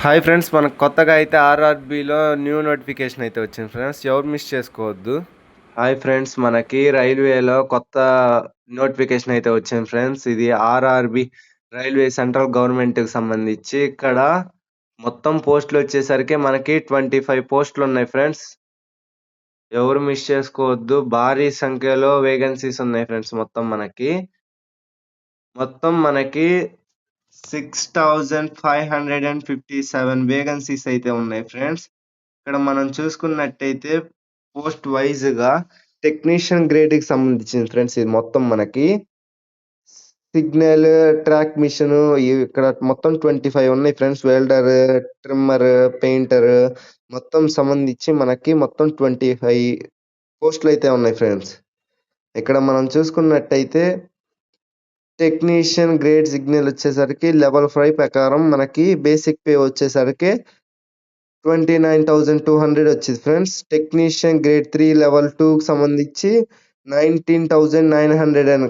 Hi friends, మనకు కొత్తగా అయితే ఆర్ఆర్బీలో న్యూ నోటిఫికేషన్ అయితే వచ్చింది ఫ్రెండ్స్. ఎవరు మిస్ చేసుకోవద్దు. హాయ్ ఫ్రెండ్స్, మనకి రైల్వేలో కొత్త నోటిఫికేషన్ అయితే వచ్చింది ఫ్రెండ్స్. ఇది ఆర్ఆర్బి రైల్వే సెంట్రల్ గవర్నమెంట్కి సంబంధించి. ఇక్కడ మొత్తం పోస్టులు వచ్చేసరికి మనకి 25 పోస్టులు ఉన్నాయి ఫ్రెండ్స్. ఎవరు మిస్ చేసుకోవద్దు. భారీ సంఖ్యలో వేకెన్సీస్ ఉన్నాయి ఫ్రెండ్స్. మొత్తం మనకి 6557 వేకెన్సీస్ అయితే ఉన్నాయి ఫ్రెండ్స్. ఇక్కడ మనం చూసుకున్నట్టయితే పోస్ట్ వైజ్‌గా టెక్నీషియన్ గ్రేడ్‌కి సంబంధించింది ఫ్రెండ్స్. ఇది మొత్తం మనకి సిగ్నల్, ట్రాక్ మిషను ఇక్కడ మొత్తం 25 ఉన్నాయి ఫ్రెండ్స్. వెల్డర్, ట్రిమ్మర్, పెయింటర్ మొత్తం సంబంధించి మనకి మొత్తం 25 పోస్టులయితే ఉన్నాయి ఫ్రెండ్స్. ఇక్కడ మనం చూసుకున్నట్టయితే టెక్నీషియన్ గ్రేడ్ సిగ్నల్ వచ్చేసరికి లెవెల్ 5 ప్రకారం మనకి బేసిక్ పే వచ్చేసరికి 29,200 వచ్చింది ఫ్రెండ్స్. టెక్నీషియన్ గ్రేడ్ 3 లెవెల్ 2కి సంబంధించి 19,900 అని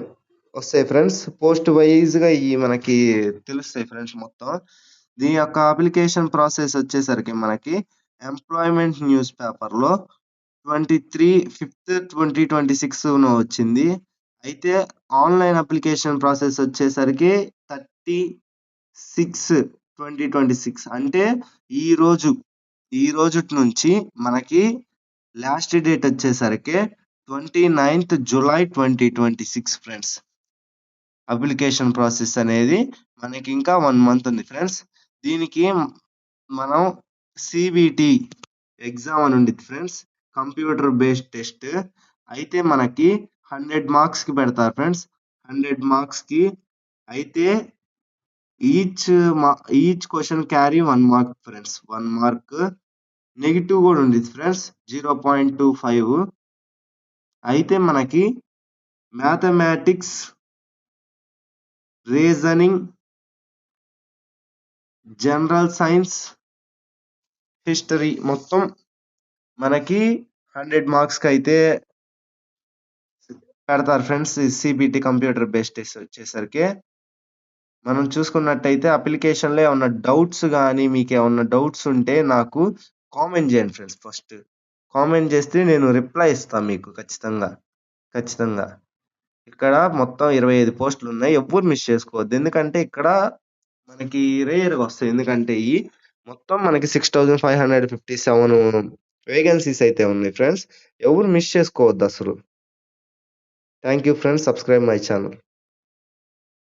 వస్తాయి ఫ్రెండ్స్. పోస్ట్ వైజ్‌గా మనకి తెలుస్తాయి ఫ్రెండ్స్ మొత్తం. దీని యొక్క అప్లికేషన్ ప్రాసెస్ వచ్చేసరికి మనకి ఎంప్లాయ్‌మెంట్ న్యూస్ పేపర్‌లో 23/5/2026 వచ్చింది. అయితే ఆన్‌లైన్ అప్లికేషన్ ప్రాసెస్ వచ్చేసరికి 30/6/2026 అంటే ఈ రోజుటి నుంచి మనకి లాస్ట్ డేట్ వచ్చేసరికి 29th July 2026 friends. Application process అనేది మనకి ఇంకా 1 మంత్ ఉంది ఫ్రెండ్స్. దీనికి మనం సిబిటి ఎగ్జామ్ అని ఉండిద్ది ఫ్రెండ్స్. Computer based test. అయితే మనకి 100 మార్క్స్‌కి పెడతారు ఫ్రెండ్స్. 100 మార్క్స్‌కి అయితే each question carry 1 mark friends. 1 mark. Negative కూడా ఉండిద్ది ఫ్రెండ్స్. 0.25. అయితే మనకి mathematics, reasoning, general science, history మొత్తం మనకి 100 మార్క్స్‌కి అయితే పెడతారు friends. CBT computer based test వచ్చేసరికి. మనం చూసుకున్నట్టయితే అప్లికేషన్‌లో ఏమన్నా డౌట్స్ గాని, మీకేమన్నా డౌట్స్ ఉంటే నాకు కామెంట్ చేయండి ఫ్రెండ్స్ ఫస్ట్. కామెంట్ చేస్తే నేను రిప్లై ఇస్తా మీకు ఖచ్చితంగా. ఇక్కడ మొత్తం 25 పోస్టులున్నాయి. ఎవ్వరు మిస్ చేసుకోవద్దు. ఎందుకంటే ఇక్కడ మనకి రేర్‌గా వస్తాయి. ఎందుకంటే మొత్తం మనకి 6557 వేకెన్సీస్ అయితే ఉన్నాయి ఫ్రెండ్స్. ఎవరు మిస్ చేసుకోవద్దసలు. Thank you friends. Subscribe my channel.